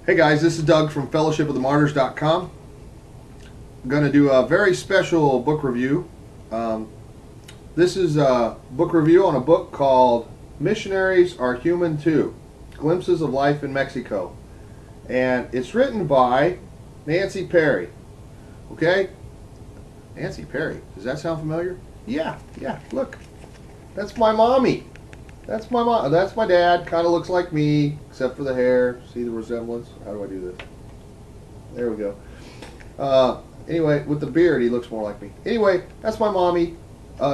Hey guys, this is Doug from fellowshipofthemartyrs.com. I'm going to do a very special book review. This is a book review on a book called Missionaries Are Human Too, Glimpses of Life in Mexico. And it's written by Nancy Perry. Okay? Nancy Perry. Does that sound familiar? Yeah, look. That's my mommy. That's my mom. That's my dad. Kind of looks like me, except for the hair. See the resemblance? How do I do this? There we go. Anyway, with the beard, he looks more like me. Anyway, that's my mommy.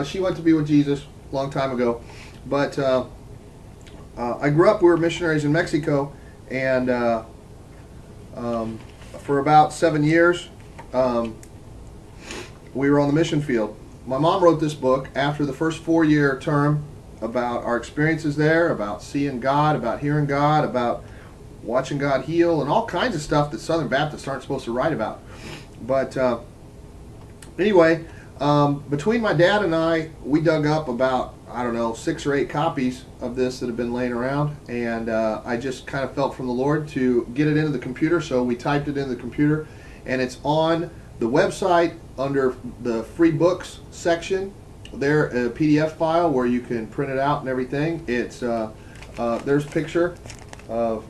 She went to be with Jesus a long time ago. But I grew up, we were missionaries in Mexico, and for about 7 years, we were on the mission field. My mom wrote this book after the first 4-year term about our experiences there, about seeing God, about hearing God, about watching God heal, and all kinds of stuff that Southern Baptists aren't supposed to write about. But anyway, between my dad and I, we dug up about, I don't know, 6 or 8 copies of this that have been laying around, and I just kind of felt from the Lord to get it into the computer, so we typed it into the computer, and it's on the website under the free books section. There, a PDF file where you can print it out and everything. It's there's a picture of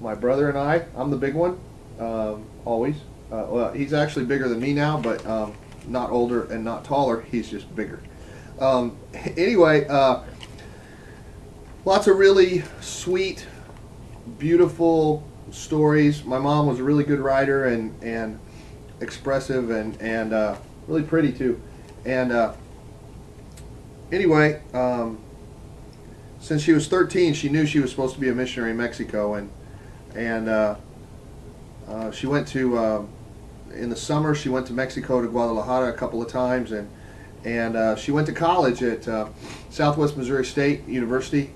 my brother and I. I'm the big one, always. Well, he's actually bigger than me now, but not older and not taller. He's just bigger. Anyway, lots of really sweet, beautiful stories. My mom was a really good writer and expressive and really pretty too. And anyway, since she was 13, she knew she was supposed to be a missionary in Mexico, and she went to in the summer. She went to Mexico, to Guadalajara a couple of times, and she went to college at Southwest Missouri State University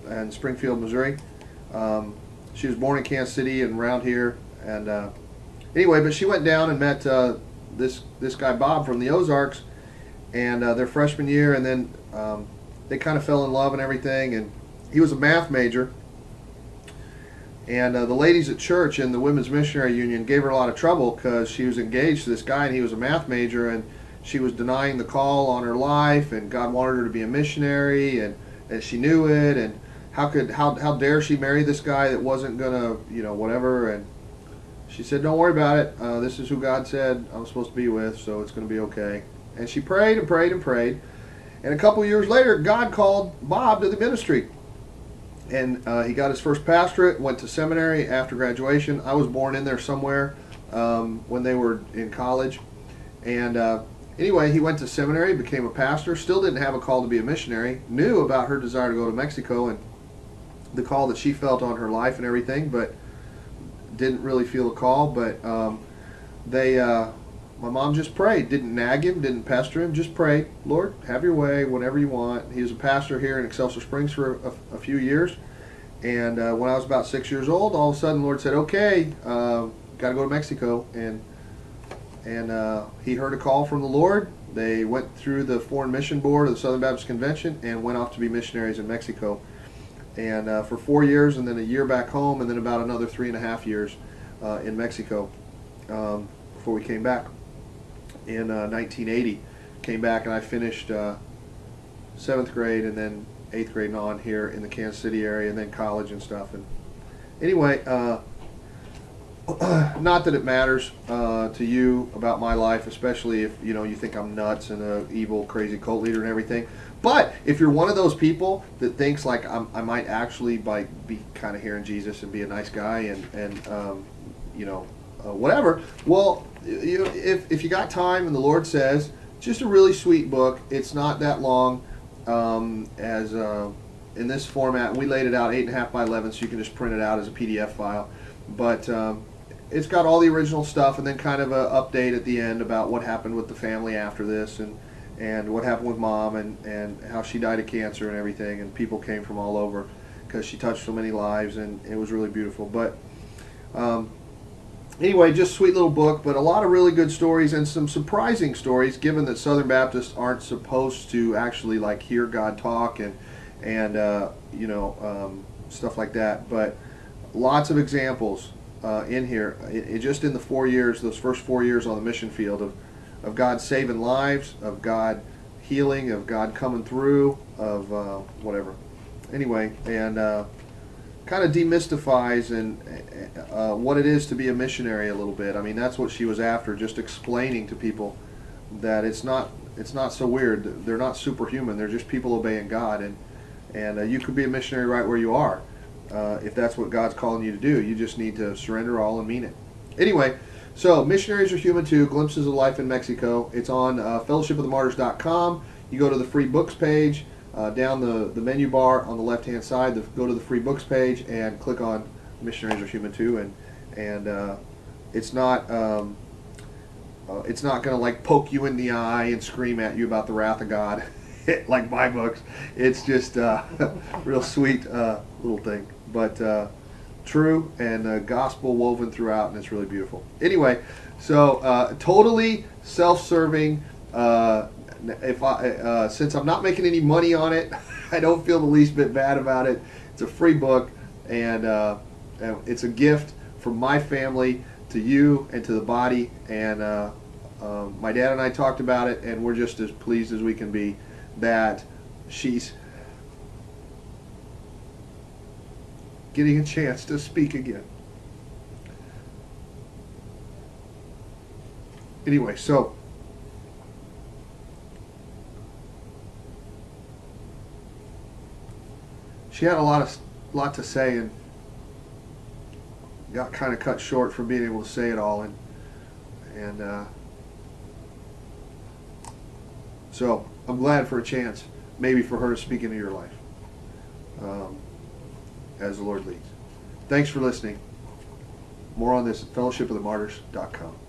in Springfield, Missouri. She was born in Kansas City and around here, and anyway, but she went down and met this guy Bob from the Ozarks, and their freshman year, and then they kind of fell in love and everything, and he was a math major, and the ladies at church in the Women's Missionary Union gave her a lot of trouble because she was engaged to this guy and he was a math major, and she was denying the call on her life, and God wanted her to be a missionary, and she knew it, and how dare she marry this guy that wasn't gonna, whatever. And she said, don't worry about it, this is who God said I'm supposed to be with, so it's going to be okay. And she prayed and prayed and prayed. And a couple years later, God called Bob to the ministry. And he got his first pastorate, went to seminary after graduation. I was born in there somewhere when they were in college. And anyway, he went to seminary, became a pastor, still didn't have a call to be a missionary, knew about her desire to go to Mexico and the call that she felt on her life and everything, but didn't really feel a call. But my mom just prayed, didn't nag him, didn't pester him, just prayed, Lord, have your way, whatever you want. He was a pastor here in Excelsior Springs for a few years, and when I was about 6 years old, all of a sudden the Lord said, okay, got to go to Mexico, and he heard a call from the Lord. They went through the Foreign Mission Board of the Southern Baptist Convention and went off to be missionaries in Mexico, and for 4 years, and then a year back home, and then about another 3.5 years in Mexico before we came back. In 1980, came back, and I finished 7th grade and then 8th grade and on here in the Kansas City area, and then college and stuff. And anyway, not that it matters to you about my life, especially if you think I'm nuts and a evil, crazy cult leader and everything. But if you're one of those people that thinks like I might actually be kind of hearing Jesus and be a nice guy and whatever, well, if you got time and the Lord says, just a really sweet book. It's not that long, as in this format. We laid it out 8.5 by 11, so you can just print it out as a PDF file. But it's got all the original stuff, and then kind of an update at the end about what happened with the family after this, and what happened with Mom, and how she died of cancer and everything, and people came from all over because she touched so many lives, and it was really beautiful. But anyway, just a sweet little book, but a lot of really good stories and some surprising stories, given that Southern Baptists aren't supposed to actually like hear God talk and stuff like that. But lots of examples in here. Just in the 4 years, those first 4 years on the mission field of God saving lives, of God healing, of God coming through, of whatever. Anyway, and kind of demystifies and what it is to be a missionary a little bit. I mean, that's what she was after, just explaining to people that it's not so weird. They're not superhuman. They're just people obeying God, and you could be a missionary right where you are if that's what God's calling you to do. You just need to surrender all and mean it. Anyway, so Missionaries Are Human Too, Glimpses of Life in Mexico. It's on fellowshipofthemartyrs.com. You go to the free books page, down the menu bar on the left-hand side, go to the free books page and click on Missionaries Are Human Too, and it's not going to like poke you in the eye and scream at you about the wrath of God like my books. It's just real sweet little thing, but true and gospel woven throughout, and it's really beautiful. Anyway, so totally self-serving. Since I'm not making any money on it, I don't feel the least bit bad about it. It's a free book, and it's a gift from my family to you and to the body. And my dad and I talked about it, and we're just as pleased as we can be that she's getting a chance to speak again. Anyway, so she had a lot to say, and got kind of cut short from being able to say it all, and so I'm glad for a chance, maybe for her to speak into your life, as the Lord leads. Thanks for listening. More on this at fellowshipofthemartyrs.com.